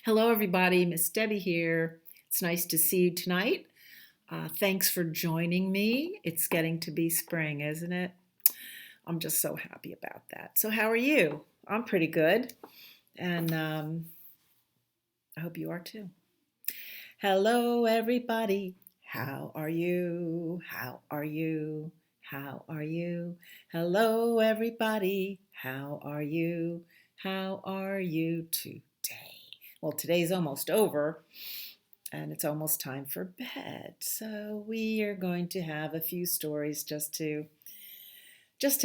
Hello, everybody. Miss Debbie here. It's nice to see you tonight. Thanks for joining me. It's getting to be spring, isn't it? I'm just so happy about that. So, how are you? I'm pretty good, and I hope you are too. Hello, everybody. How are you? How are you? How are you? Hello, everybody. How are you? How are you today? Well, today's almost over and it's almost time for bed. So we are going to have a few stories just to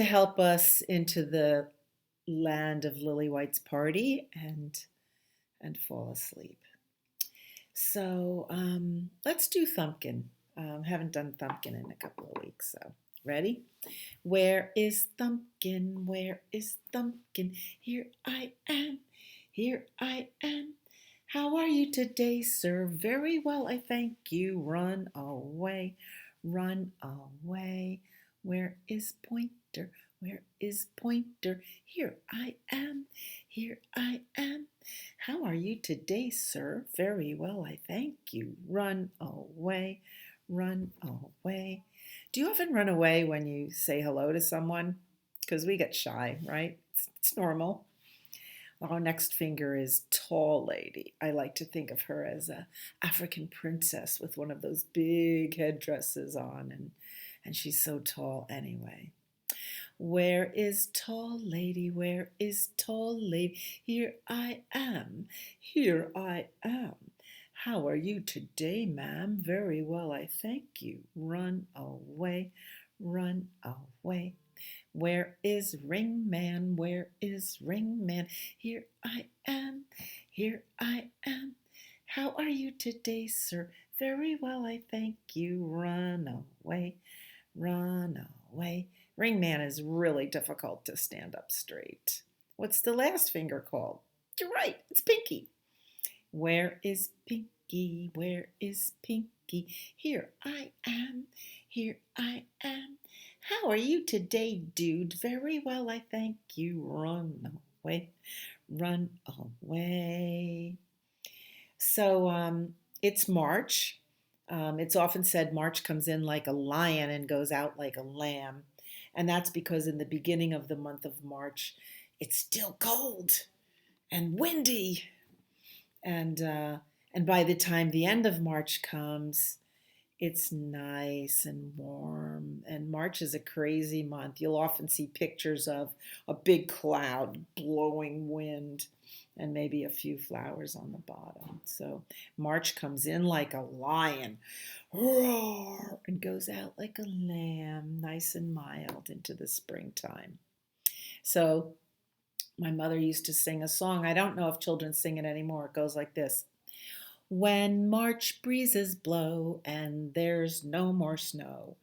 help us into the land of Lily White's party and fall asleep. So let's do Thumpkin. Haven't done Thumpkin in a couple of weeks, so ready? Where is Thumpkin? Where is Thumpkin? Here I am. Here I am. How are you today, sir? Very well, I thank you. Run away, run away. Where is Pointer? Where is Pointer? Here I am, here I am. How are you today, sir? Very well, I thank you. Run away, run away. Do you often run away when you say hello to someone? Because we get shy, right? It's normal. Our next finger is tall lady. I like to think of her as a African princess with one of those big headdresses on, and she's so tall anyway. Where is tall lady? Where is tall lady? Here I am. Here I am. How are you today, ma'am? Very well, I thank you. Run away, run away. Where is Ring Man? Where is Ring Man? Here I am. Here I am. How are you today, sir? Very well, I thank you. Run away, run away. Ring Man is really difficult to stand up straight. What's the last finger called? You're right, it's Pinky. Where is Pinky? Where is Pinky? Here I am. Here I am. How are you today, dude? Very well, I thank you. Run away. Run away. So it's March. It's often said March comes in like a lion and goes out like a lamb. And that's because in the beginning of the month of March, it's still cold and windy. And by the time the end of March comes, it's nice and warm. And March is a crazy month. You'll often see pictures of a big cloud, blowing wind, and maybe a few flowers on the bottom. So March comes in like a lion, roar, and goes out like a lamb, nice and mild into the springtime. So my mother used to sing a song. I don't know if children sing it anymore. It goes like this. When March breezes blow and there's no more snow,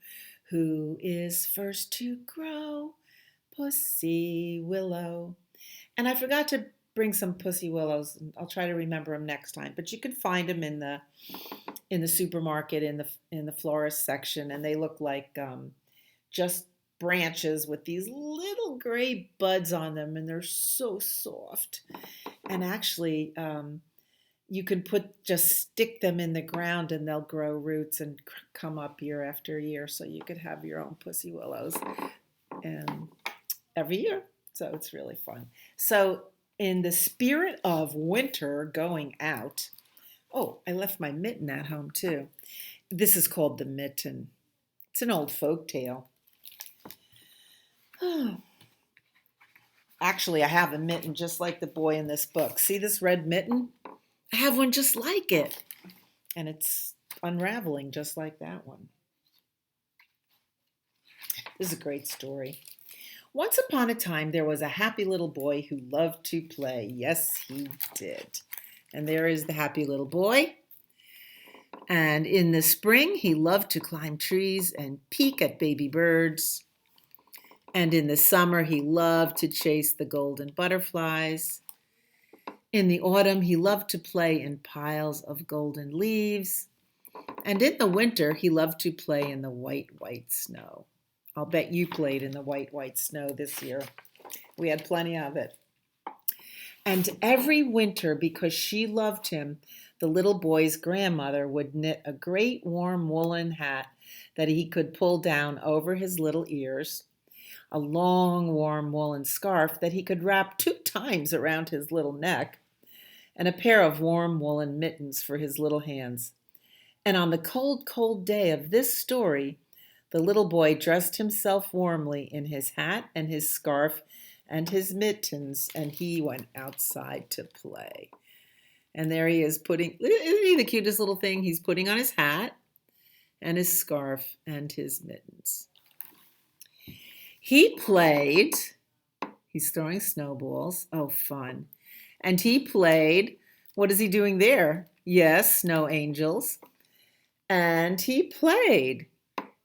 who is first to grow? Pussy Willow. And I forgot to bring some Pussy Willows. I'll try to remember them next time. But you can find them in the supermarket in the florist section, and they look like just branches with these little gray buds on them, and they're so soft. And actually, you can just stick them in the ground and they'll grow roots and come up year after year. So you could have your own Pussy Willows and every year. So it's really fun. So in the spirit of winter going out, oh, I left my mitten at home too. This is called the mitten. It's an old folk tale. Actually, I have a mitten just like the boy in this book. See this red mitten? I have one just like it. And it's unraveling just like that one. This is a great story. Once upon a time, there was a happy little boy who loved to play. Yes, he did. And there is the happy little boy. And in the spring, he loved to climb trees and peek at baby birds. And in the summer, he loved to chase the golden butterflies. In the autumn, he loved to play in piles of golden leaves. And in the winter, he loved to play in the white, white snow. I'll bet you played in the white, white snow this year. We had plenty of it. And every winter, because she loved him, the little boy's grandmother would knit a great warm woolen hat that he could pull down over his little ears, a long warm woolen scarf that he could wrap 2 times around his little neck, and a pair of warm woolen mittens for his little hands. And on the cold, cold day of this story, the little boy dressed himself warmly in his hat and his scarf and his mittens, and he went outside to play. And there he is isn't he the cutest little thing? He's putting on his hat and his scarf and his mittens. He played, he's throwing snowballs. Oh, fun. And he played, what is he doing there? Yes, snow angels. And he played.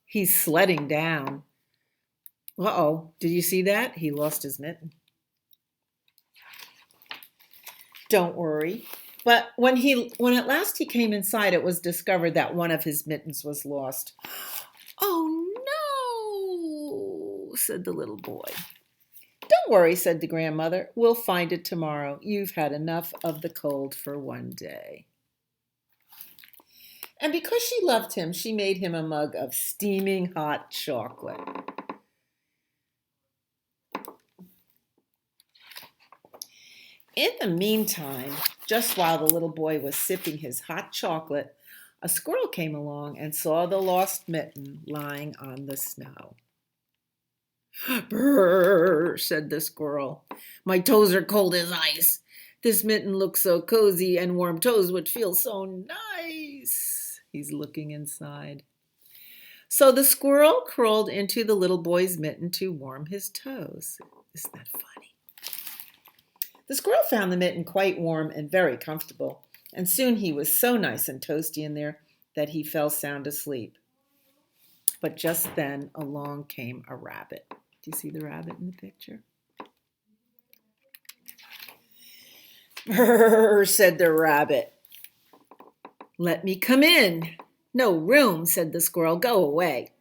He's sledding down. Uh-oh, did you see that? He lost his mitten. Don't worry. But when at last he came inside, it was discovered that one of his mittens was lost. Oh no, said the little boy. Don't worry, said the grandmother. We'll find it tomorrow. You've had enough of the cold for one day. And because she loved him, she made him a mug of steaming hot chocolate. In the meantime, just while the little boy was sipping his hot chocolate, a squirrel came along and saw the lost mitten lying on the snow. Brrr, said the squirrel. My toes are cold as ice. This mitten looks so cozy and warm toes would feel so nice. He's looking inside. So the squirrel crawled into the little boy's mitten to warm his toes. Isn't that funny? The squirrel found the mitten quite warm and very comfortable, and soon he was so nice and toasty in there that he fell sound asleep. But just then along came a rabbit. Do you see the rabbit in the picture? Brrr, said the rabbit. Let me come in. No room, said the squirrel. Go away.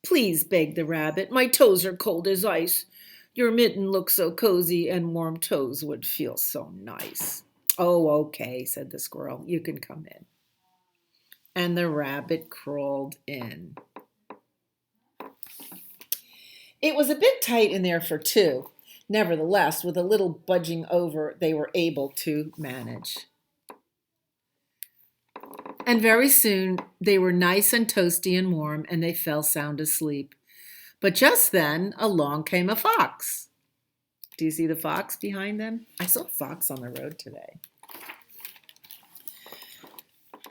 Please, begged the rabbit. My toes are cold as ice. Your mitten looks so cozy and warm toes would feel so nice. Oh, okay, said the squirrel. You can come in. And the rabbit crawled in. It was a bit tight in there for two. Nevertheless, with a little budging over, they were able to manage. And very soon they were nice and toasty and warm, and they fell sound asleep. But just then along came a fox. Do you see the fox behind them? I saw a fox on the road today.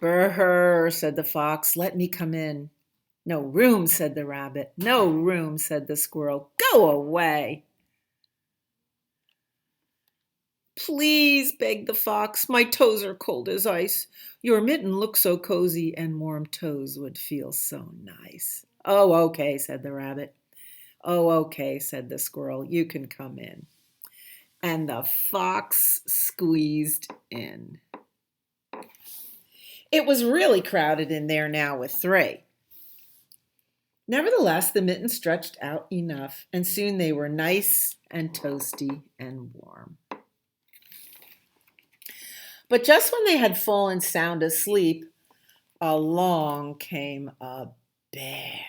Brrr, said the fox. Let me come in. No room, said the rabbit. No room, said the squirrel. Go away. Please, begged the fox. My toes are cold as ice. Your mitten looks so cozy and warm toes would feel so nice. Oh, okay, said the rabbit. Oh, okay, said the squirrel. You can come in. And the fox squeezed in. It was really crowded in there now with three. Nevertheless, the mitten stretched out enough, and soon they were nice and toasty and warm. But just when they had fallen sound asleep, along came a bear.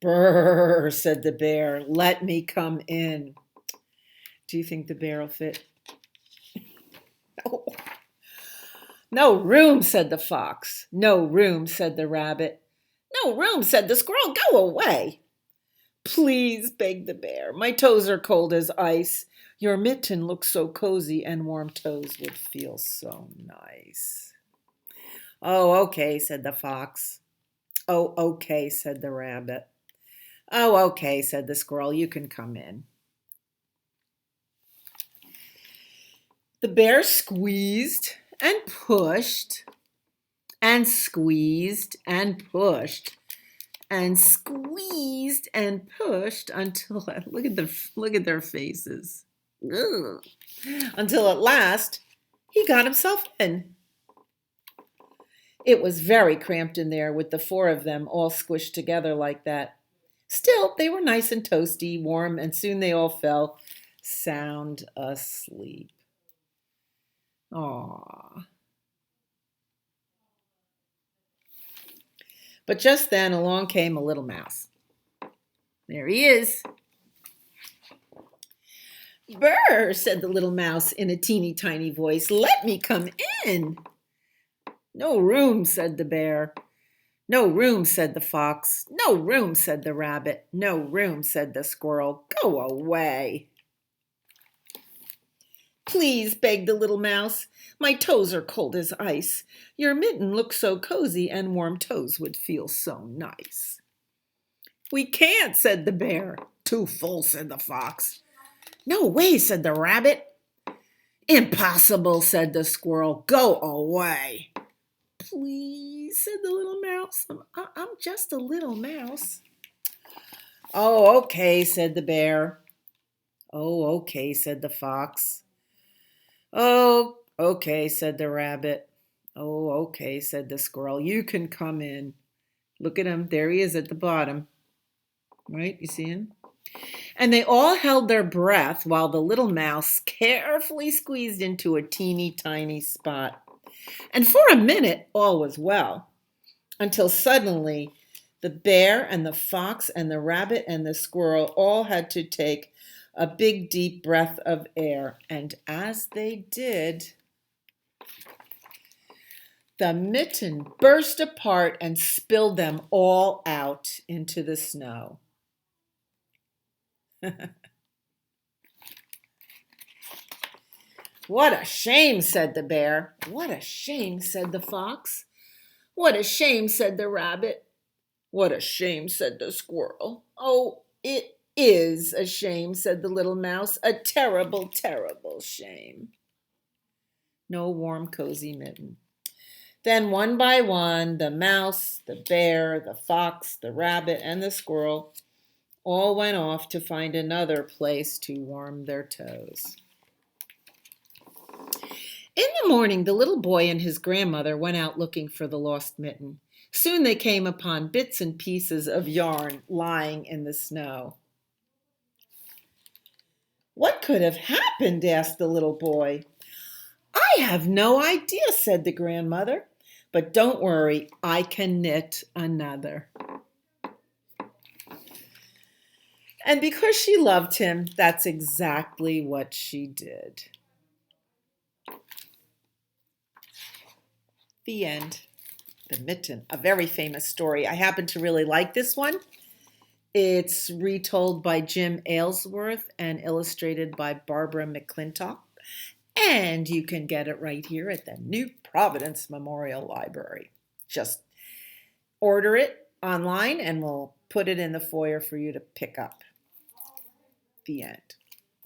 Brrr, said the bear. Let me come in. Do you think the bear will fit? No. No room, said the fox. No room, said the rabbit. No room, said the squirrel. Go away. Please, begged the bear. My toes are cold as ice. Your mitten looks so cozy and warm toes would feel so nice. Oh, okay, said the fox. Oh, okay, said the rabbit. Oh, okay, said the squirrel. You can come in. The bear squeezed and pushed and squeezed and pushed and squeezed and pushed until look at their faces. Ugh. Until at last he got himself in. It was very cramped in there with the four of them all squished together like that. Still, they were nice and toasty, warm, and soon they all fell sound asleep. Aww. But just then along came a little mouse. There he is. Brr, said the little mouse in a teeny tiny voice. Let me come in. No room, said the bear. No room, said the fox. No room, said the rabbit. No room, said the squirrel. Go away. Please, begged the little mouse. My toes are cold as ice. Your mitten looks so cozy, and warm toes would feel so nice. We can't, said the bear. Too full, said the fox. No way, said the rabbit. Impossible, said the squirrel. Go away. Please, said the little mouse. I'm just a little mouse. Oh, okay, said the bear. Oh, okay, said the fox. Oh, okay, said the rabbit. Oh, okay, said the squirrel. You can come in. Look at him. There he is at the bottom. Right? You see him? And they all held their breath while the little mouse carefully squeezed into a teeny tiny spot. And for a minute, all was well, until suddenly the bear and the fox and the rabbit and the squirrel all had to take a big, deep breath of air. And as they did, the mitten burst apart and spilled them all out into the snow. What a shame, said the bear. What a shame, said the fox. What a shame, said the rabbit. What a shame, said the squirrel. Oh, it is a shame, said the little mouse. A terrible, terrible shame. No warm, cozy mitten. Then one by one, the mouse, the bear, the fox, the rabbit, and the squirrel all went off to find another place to warm their toes. In the morning, the little boy and his grandmother went out looking for the lost mitten. Soon they came upon bits and pieces of yarn lying in the snow. What could have happened? Asked the little boy. I have no idea, said the grandmother. But don't worry, I can knit another. And because she loved him, that's exactly what she did. The end. The Mitten, a very famous story. I happen to really like this one. It's retold by Jim Aylesworth and illustrated by Barbara McClintock. And you can get it right here at the New Providence Memorial Library. Just order it online and we'll put it in the foyer for you to pick up. The end.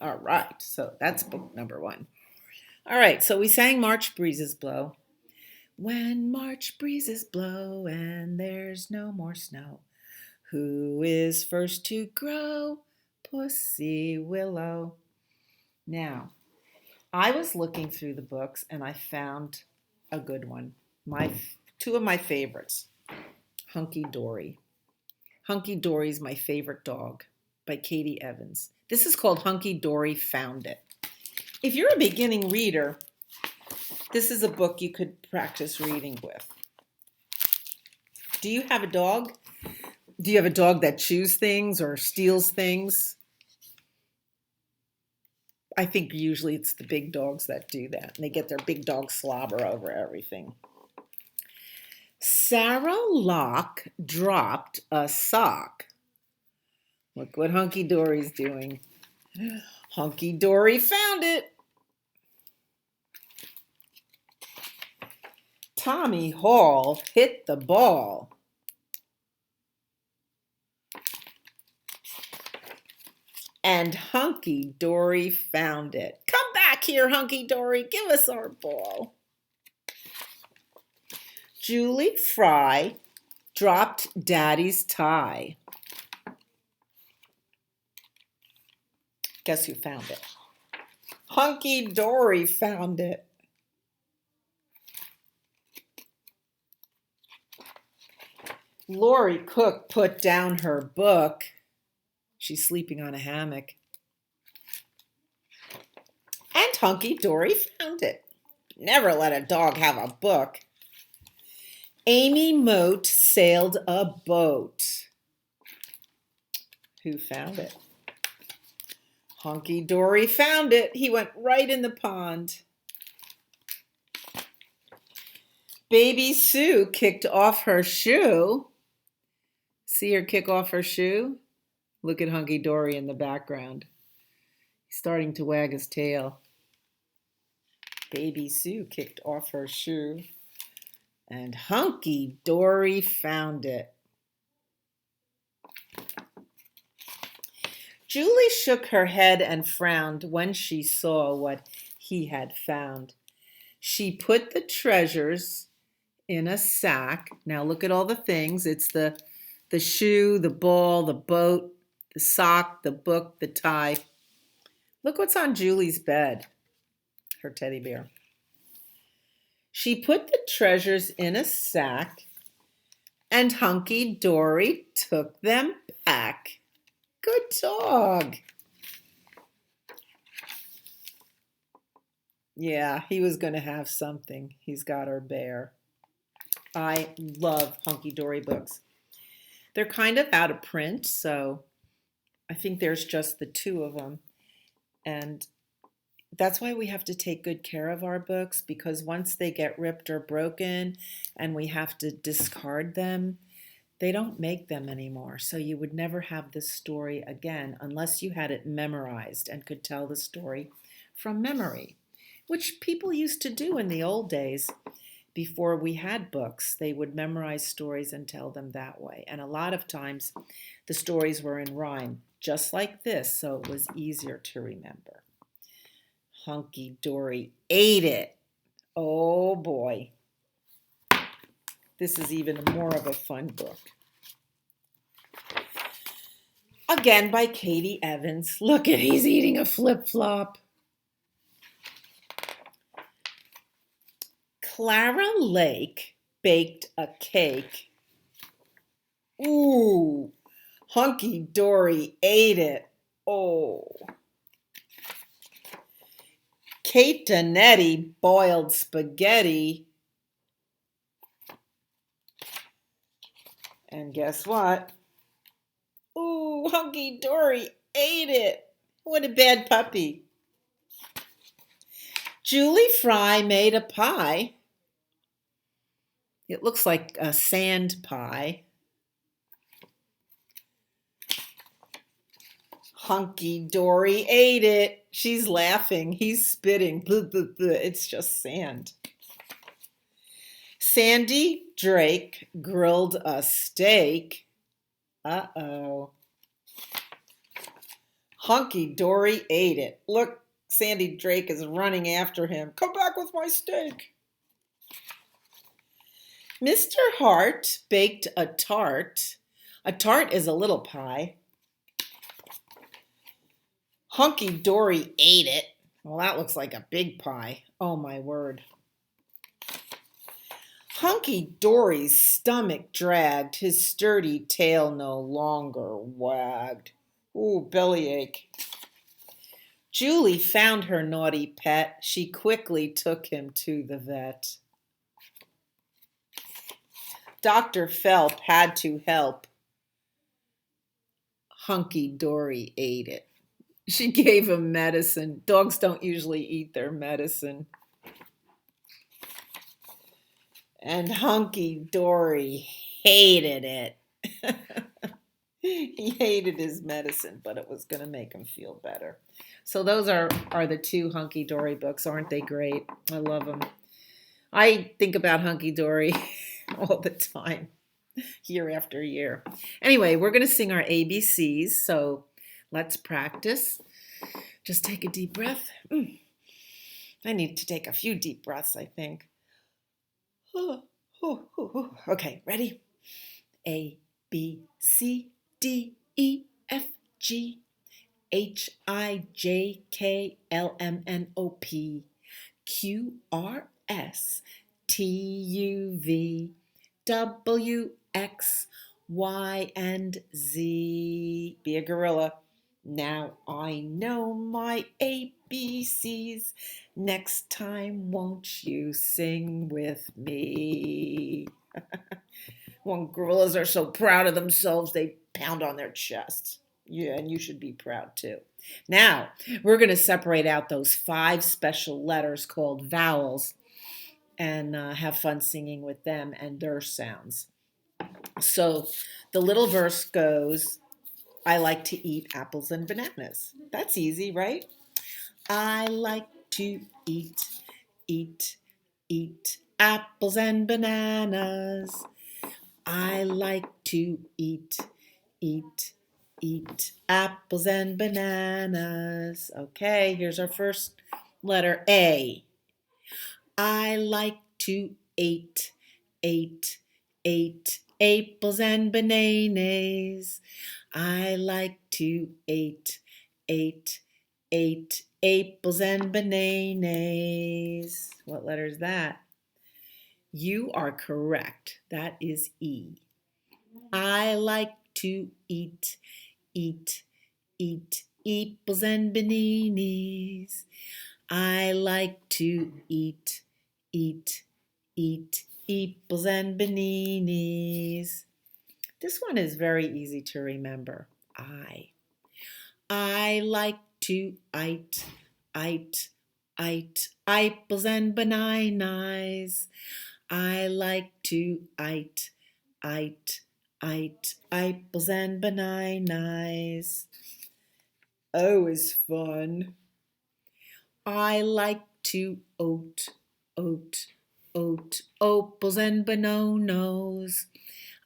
All right, so that's book number 1. All right, so we sang March Breezes Blow. When March breezes blow and there's no more snow, who is first to grow? Pussy Willow. Now, I was looking through the books and I found a good one. Two of my favorites. Hunky Dory. Hunky Dory's My Favorite Dog by Katie Evans. This is called Hunky Dory Found It. If you're a beginning reader, this is a book you could practice reading with. Do you have a dog? Do you have a dog that chews things or steals things? I think usually it's the big dogs that do that. And they get their big dog slobber over everything. Sarah Locke dropped a sock. Look what Hunky Dory's doing. Hunky Dory found it. Tommy Hall hit the ball. And Hunky Dory found it. Come back here, Hunky Dory. Give us our ball. Julie Fry dropped Daddy's tie. Guess who found it? Hunky Dory found it. Lori Cook put down her book. She's sleeping on a hammock. And Hunky Dory found it. Never let a dog have a book. Amy Moat sailed a boat. Who found it? Hunky Dory found it. He went right in the pond. Baby Sue kicked off her shoe. See her kick off her shoe? Look at Hunky Dory in the background. He's starting to wag his tail. Baby Sue kicked off her shoe, and Hunky Dory found it. Julie shook her head and frowned when she saw what he had found. She put the treasures in a sack. Now look at all the things. It's the shoe, the ball, the boat, the sock, the book, the tie. Look what's on Julie's bed, her teddy bear. She put the treasures in a sack, and Hunky Dory took them back. Good dog. Yeah, he was going to have something. He's got our bear. I love Hunky Dory books. They're kind of out of print, so I think there's just the two of them. And that's why we have to take good care of our books, because once they get ripped or broken and we have to discard them, they don't make them anymore. So you would never have this story again unless you had it memorized and could tell the story from memory, which people used to do in the old days. Before we had books, they would memorize stories and tell them that way. And a lot of times the stories were in rhyme, just like this, so it was easier to remember. Hunky Dory ate it. Oh boy. This is even more of a fun book. Again by Katie Evans. Look at, he's eating a flip-flop. Clara Lake baked a cake. Ooh, Hunky Dory ate it. Oh. Kate Donetti boiled spaghetti. And guess what? Ooh, Hunky Dory ate it. What a bad puppy. Julie Fry made a pie. It looks like a sand pie. Hunky Dory ate it. She's laughing. He's spitting. Blah, blah, blah. It's just sand. Sandy Drake grilled a steak. Uh-oh. Hunky Dory ate it. Look, Sandy Drake is running after him. Come back with my steak. Mr. Hart baked a tart. A tart is a little pie. Hunky Dory ate it. Well, that looks like a big pie. Oh, my word. Hunky Dory's stomach dragged. His sturdy tail no longer wagged. Ooh, bellyache. Julie found her naughty pet. She quickly took him to the vet. Dr. Phelps had to help. Hunky Dory ate it. She gave him medicine. Dogs don't usually eat their medicine. And Hunky Dory hated it. He hated his medicine, but it was going to make him feel better. So those are the two Hunky Dory books. Aren't they great? I love them. I think about Hunky Dory all the time, year after year. Anyway, we're going to sing our ABCs, so let's practice. Just take a deep breath. I need to take a few deep breaths, I think. Okay, ready? A, B, C, D, E, F, G, H, I, J, K, L, M, N, O, P, Q, R, S, T, U, V, W, X, Y, and Z. Be a gorilla. Now I know my ABCs. ABCs. Next time, won't you sing with me? When gorillas are so proud of themselves, they pound on their chests. Yeah, and you should be proud too. Now, we're going to separate out those 5 special letters called vowels and have fun singing with them and their sounds. So the little verse goes, I like to eat apples and bananas. That's easy, right? I like to eat, eat apples and bananas. I like to eat, eat apples and bananas. Okay, here's our first letter A. I like to eat, apples and bananas. I like to eat, apples and bananas. What letter is that? You are correct. That is E. I like to eat, apples and bananas. I like to eat, apples and bananas. This one is very easy to remember. I like to eat, apples and bananas. I like to eat, apples and bananas. O is fun. I like to oat, apples and bananas.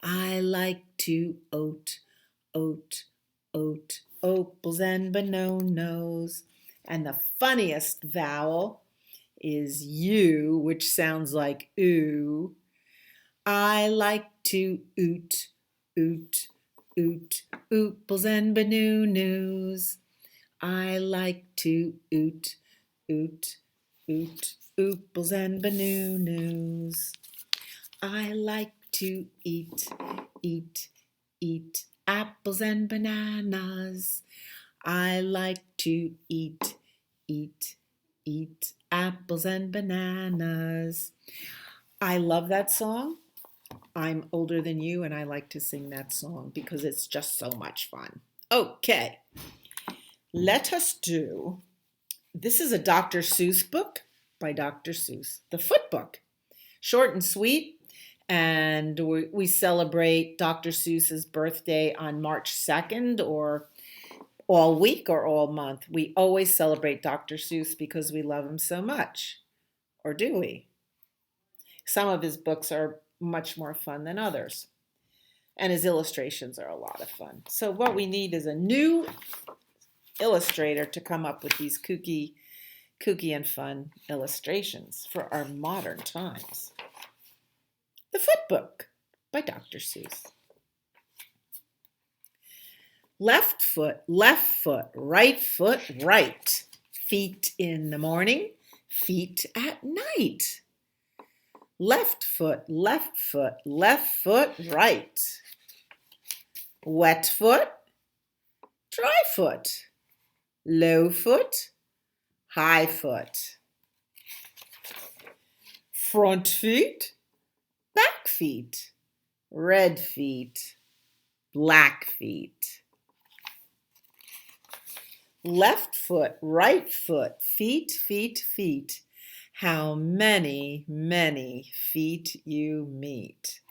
I like to oat, apples and bananas. And the funniest vowel is U, which sounds like ooh. I like to oot, apples and bananas. I like to oot, apples and bananas. I like to eat, apples and bananas. I like to eat, apples and bananas. I love that song. I'm older than you and I like to sing that song because it's just so much fun. Okay, let us do, this is a Dr. Seuss book by Dr. Seuss, The Foot Book. Short and sweet, and we celebrate Dr. Seuss's birthday on March 2nd or all week or all month. We always celebrate Dr. Seuss because we love him so much. Or do we? Some of his books are much more fun than others. And his illustrations are a lot of fun. So what we need is a new illustrator to come up with these kooky and fun illustrations for our modern times. The Foot Book by Dr. Seuss. Left foot, right foot, right. Feet in the morning, feet at night. Left foot, right. Wet foot, dry foot. Low foot, high foot. Front feet, back feet. Red feet, black feet. Left foot, right foot, feet. How many feet you meet.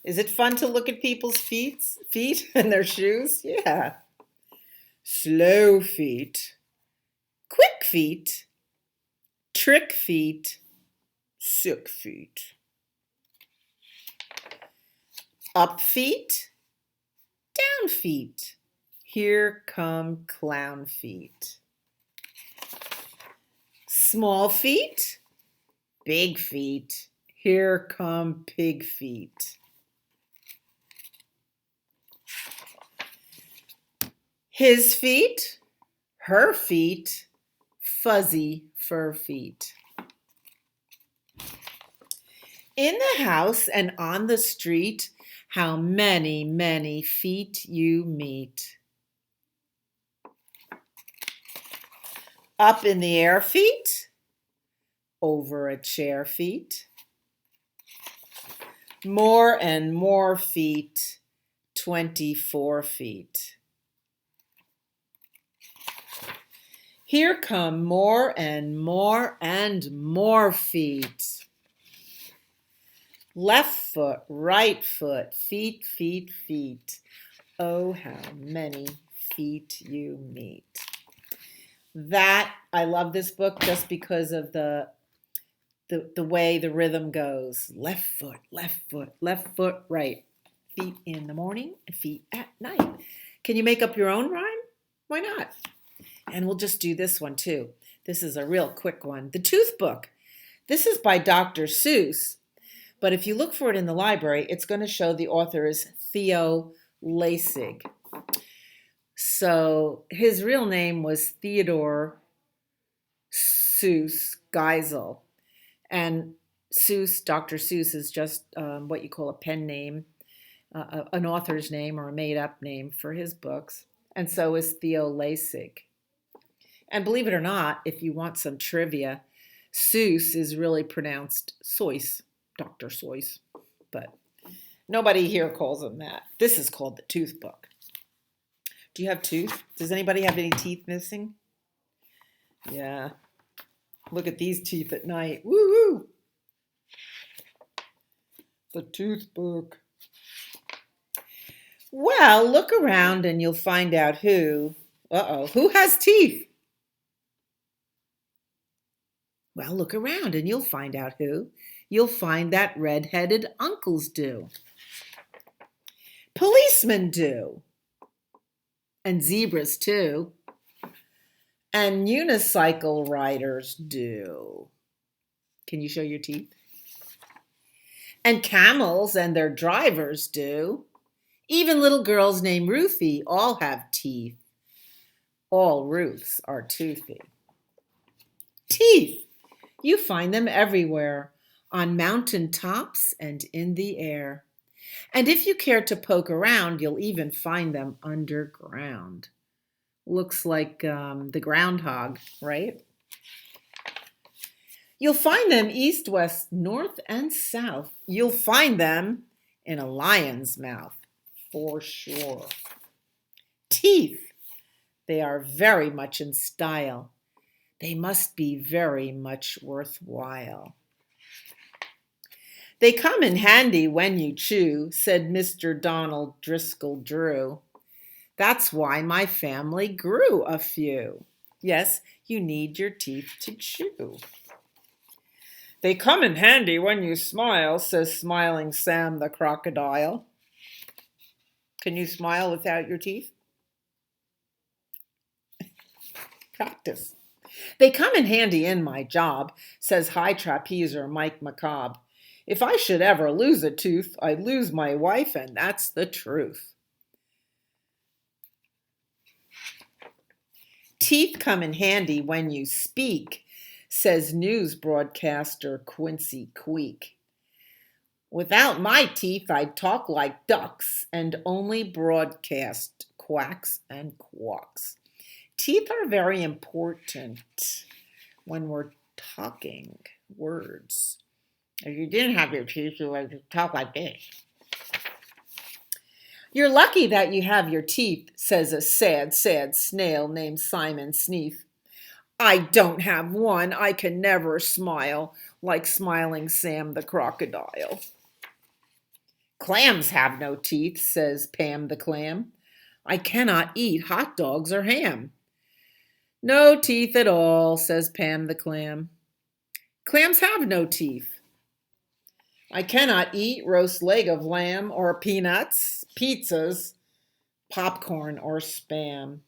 Is it fun to look at people's feet and their shoes? Yeah. Slow feet, quick feet, trick feet, sick feet. Up feet, down feet. Here come clown feet. Small feet, big feet. Here come pig feet. His feet, her feet, fuzzy fur feet. In the house and on the street, how many feet you meet. Up in the air feet, over a chair feet, more and more feet, 24 feet. Here come more and more and more feet. Left foot, right foot, feet, feet, feet. Oh, how many feet you meet. I love this book just because of the way the rhythm goes. Left foot, left foot, right. Feet in the morning and feet at night. Can you make up your own rhyme? Why not? And we'll just do this one too. This is a real quick one. The Tooth Book. This is by Dr. Seuss. But if you look for it in the library, it's going to show the author is Theo Lasig. So his real name was Theodore Seuss Geisel. And Seuss, Dr. Seuss, is just what you call a pen name, an author's name or a made-up name for his books. And so is Theo Lasig. And believe it or not, if you want some trivia, Seuss is really pronounced Seuss, Dr. Seuss. But nobody here calls him that. This is called the Tooth Book. Do you have teeth? Does anybody have any teeth missing? Yeah. Look at these teeth at night. Woo-hoo! The Tooth Book. Well, look around and you'll find out who has teeth? Well, look around and you'll find out who. You'll find that red-headed uncles do. Policemen do. And zebras too. And unicycle riders do. Can you show your teeth? And camels and their drivers do. Even little girls named Ruthie all have teeth. All Ruths are toothy. Teeth! You find them everywhere, on mountain tops and in the air. And if you care to poke around, you'll even find them underground. Looks like the groundhog, right? You'll find them east, west, north, and south. You'll find them in a lion's mouth, for sure. Teeth, they are very much in style. They must be very much worthwhile. They come in handy when you chew, said Mr. Donald Driscoll Drew. That's why my family grew a few. Yes, you need your teeth to chew. They come in handy when you smile, says smiling Sam the crocodile. Can you smile without your teeth? Practice. They come in handy in my job, says high trapezer Mike Macabre. If I should ever lose a tooth, I'd lose my wife, and that's the truth. Teeth come in handy when you speak, says news broadcaster Quincy Queek. Without my teeth, I'd talk like ducks and only broadcast quacks and quacks. Teeth are very important when we're talking words. If you didn't have your teeth, you would talk like this. You're lucky that you have your teeth, says a sad, sad snail named Simon Sneath. I don't have one. I can never smile like smiling Sam the crocodile. Clams have no teeth, says Pam the clam. I cannot eat hot dogs or ham. No teeth at all, says Pam the clam. Clams have no teeth. I cannot eat roast leg of lamb or peanuts, pizzas, popcorn, or Spam.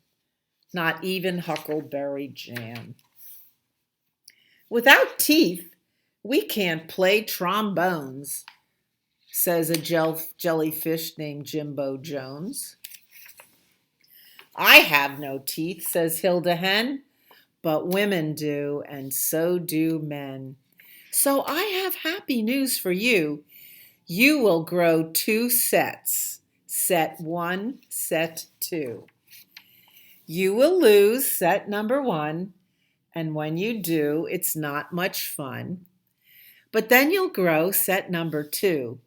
Not even huckleberry jam. Without teeth, we can't play trombones, says a jellyfish named Jimbo Jones. I have no teeth, says Hilda Hen, but women do, and so do men. So I have happy news for you. You will grow 2 sets. Set 1, set 2. You will lose set number 1, And when you do, it's not much fun. But then you'll grow set number 2,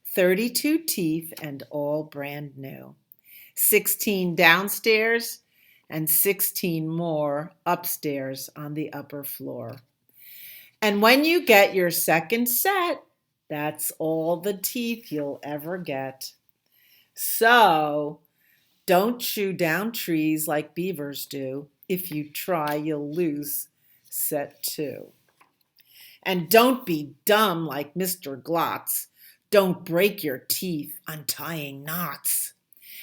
32 teeth and all brand new. 16 downstairs and 16 more upstairs on the upper floor. And when you get your second set, that's all the teeth you'll ever get. So don't chew down trees like beavers do. If you try, you'll lose set 2. And don't be dumb like Mr. Glotz. Don't break your teeth untying knots.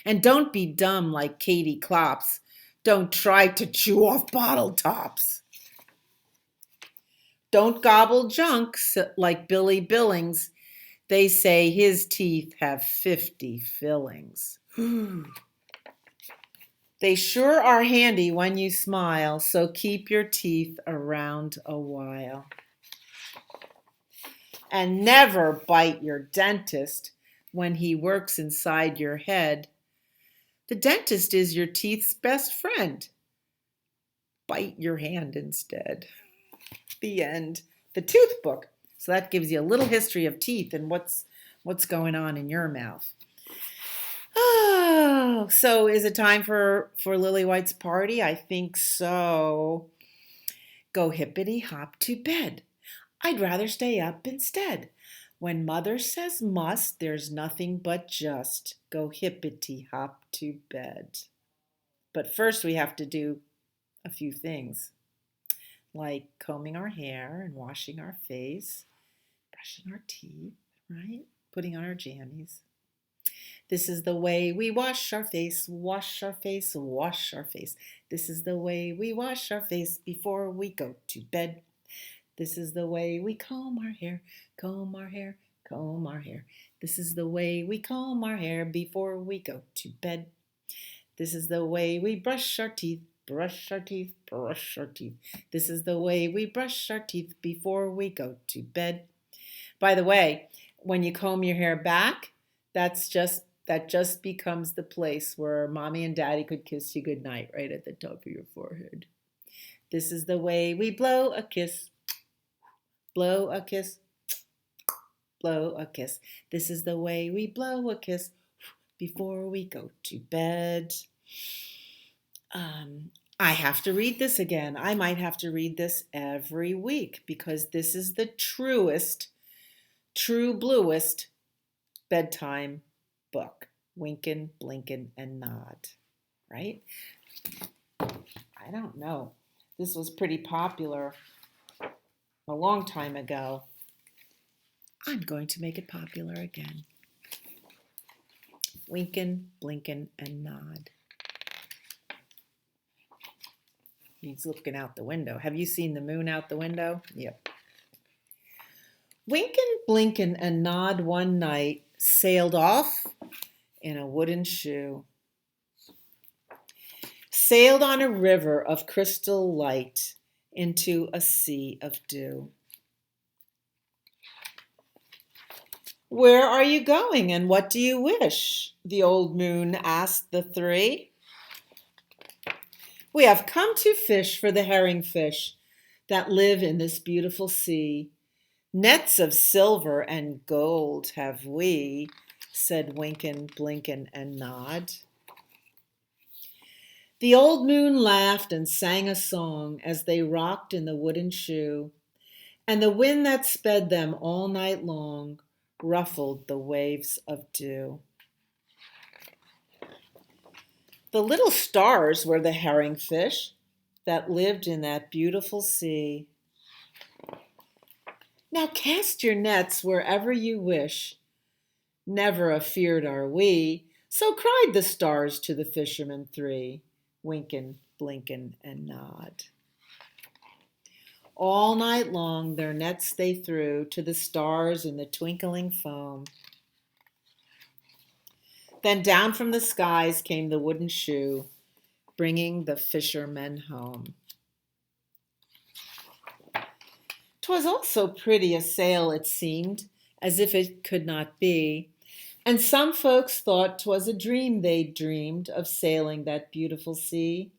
And don't be dumb like Katie Klops. Don't try to chew off bottle tops. Don't gobble junk like Billy Billings. They say his teeth have 50 fillings. They sure are handy when you smile, so keep your teeth around a while. And never bite your dentist when he works inside your head. The dentist is your teeth's best friend. Bite your hand instead. The end. The tooth book. So that gives you a little history of teeth and what's going on in your mouth. Oh, so is it time for Lily White's party? I think so. Go hippity hop to bed. I'd rather stay up instead. When mother says must, there's nothing but just go hippity hop to bed. But first we have to do a few things, like combing our hair and washing our face, brushing our teeth, right? Putting on our jammies. This is the way we wash our face, wash our face, wash our face. This is the way we wash our face before we go to bed. This is the way we comb our hair, comb our hair, comb our hair. This is the way we comb our hair before we go to bed. This is the way we brush our teeth, brush our teeth, brush our teeth. This is the way we brush our teeth before we go to bed. By the way, when you comb your hair back, that just becomes the place where mommy and daddy could kiss you goodnight, right at the top of your forehead. This is the way we blow a kiss, blow a kiss, blow a kiss. This is the way we blow a kiss before we go to bed. I have to read this again. I might have to read this every week because this is the truest, true bluest bedtime book. Winkin', blinkin', and nod, right? I don't know. This was pretty popular a long time ago. I'm going to make it popular again. Winkin', blinkin', and nod. He's looking out the window. Have you seen the moon out the window? Yep. Winkin', blinkin', and nod one night sailed off in a wooden shoe. Sailed on a river of crystal light into a sea of dew. Where are you going and what do you wish? The old moon asked the three. We have come to fish for the herring fish that live in this beautiful sea. Nets of silver and gold have we, said Winkin', Blinkin', and Nod. The old moon laughed and sang a song as they rocked in the wooden shoe, and the wind that sped them all night long ruffled the waves of dew. The little stars were the herring fish that lived in that beautiful sea. Now cast your nets wherever you wish. Never afeard are we, so cried the stars to the fishermen three, Winkin', Blinkin', and Nod. All night long their nets they threw to the stars in the twinkling foam. Then down from the skies came the wooden shoe, bringing the fishermen home. 'Twas all so pretty a sail it seemed, as if it could not be, and some folks thought 'twas a dream they'd dreamed of sailing that beautiful sea.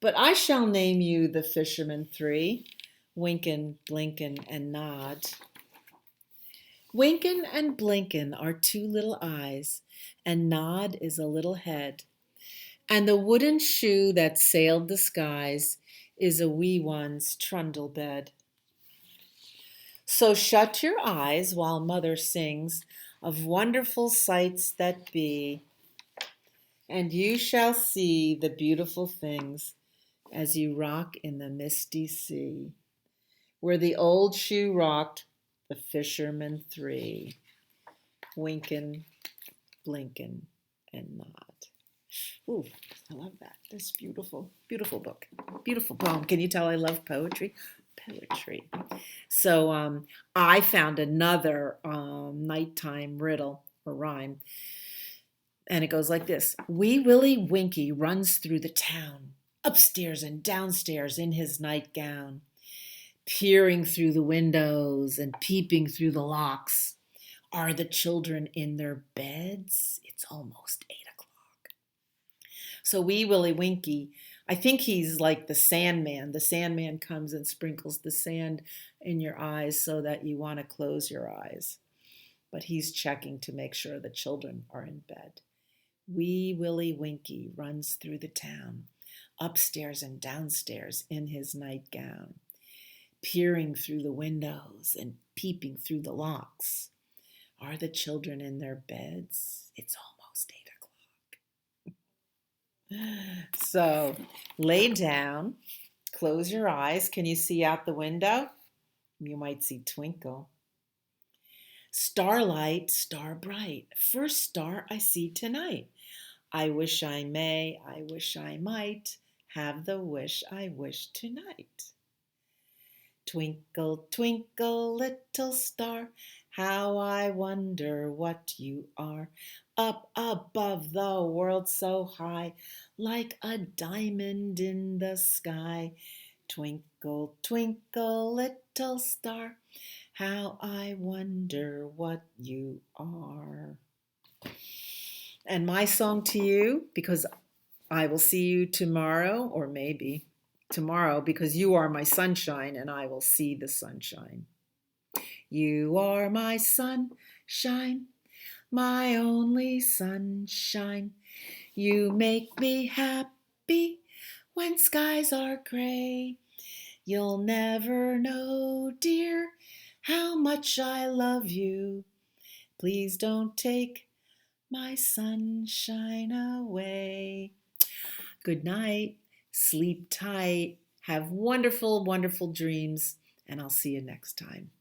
But I shall name you the fishermen three, Winkin, Blinkin, and Nod. Winkin and Blinkin are two little eyes, and Nod is a little head. And the wooden shoe that sailed the skies is a wee one's trundle bed. So shut your eyes while mother sings of wonderful sights that be, and you shall see the beautiful things as you rock in the misty sea, where the old shoe rocked the fishermen three, Winkin, Blinkin, and Nod. Ooh, I love that. This beautiful, beautiful book. Beautiful poem. Can you tell I love poetry? Poetry. So I found another nighttime riddle or rhyme, and it goes like this. Wee Willie Winky runs through the town, upstairs and downstairs in his nightgown, peering through the windows and peeping through the locks. Are the children in their beds? It's almost 8 o'clock. So Wee Willie Winky, I think he's like the Sandman. The Sandman comes and sprinkles the sand in your eyes so that you want to close your eyes. But he's checking to make sure the children are in bed. Wee Willie Winky runs through the town, upstairs and downstairs in his nightgown, peering through the windows and peeping through the locks. Are the children in their beds? It's almost 8 o'clock. So lay down, close your eyes. Can you see out the window? You might see twinkle. Starlight, star bright, first star I see tonight. I wish I may, I wish I might have the wish I wish tonight. Twinkle, twinkle, little star, how I wonder what you are. Up above the world so high, like a diamond in the sky. Twinkle, twinkle, little star, how I wonder what you are. And my song to you, because I will see you tomorrow, or maybe tomorrow, because you are my sunshine and I will see the sunshine. You are my sunshine, my only sunshine. You make me happy when skies are gray. You'll never know, dear, how much I love you. Please don't take my sunshine away. Good night. Sleep tight. Have wonderful, wonderful dreams. And I'll see you next time.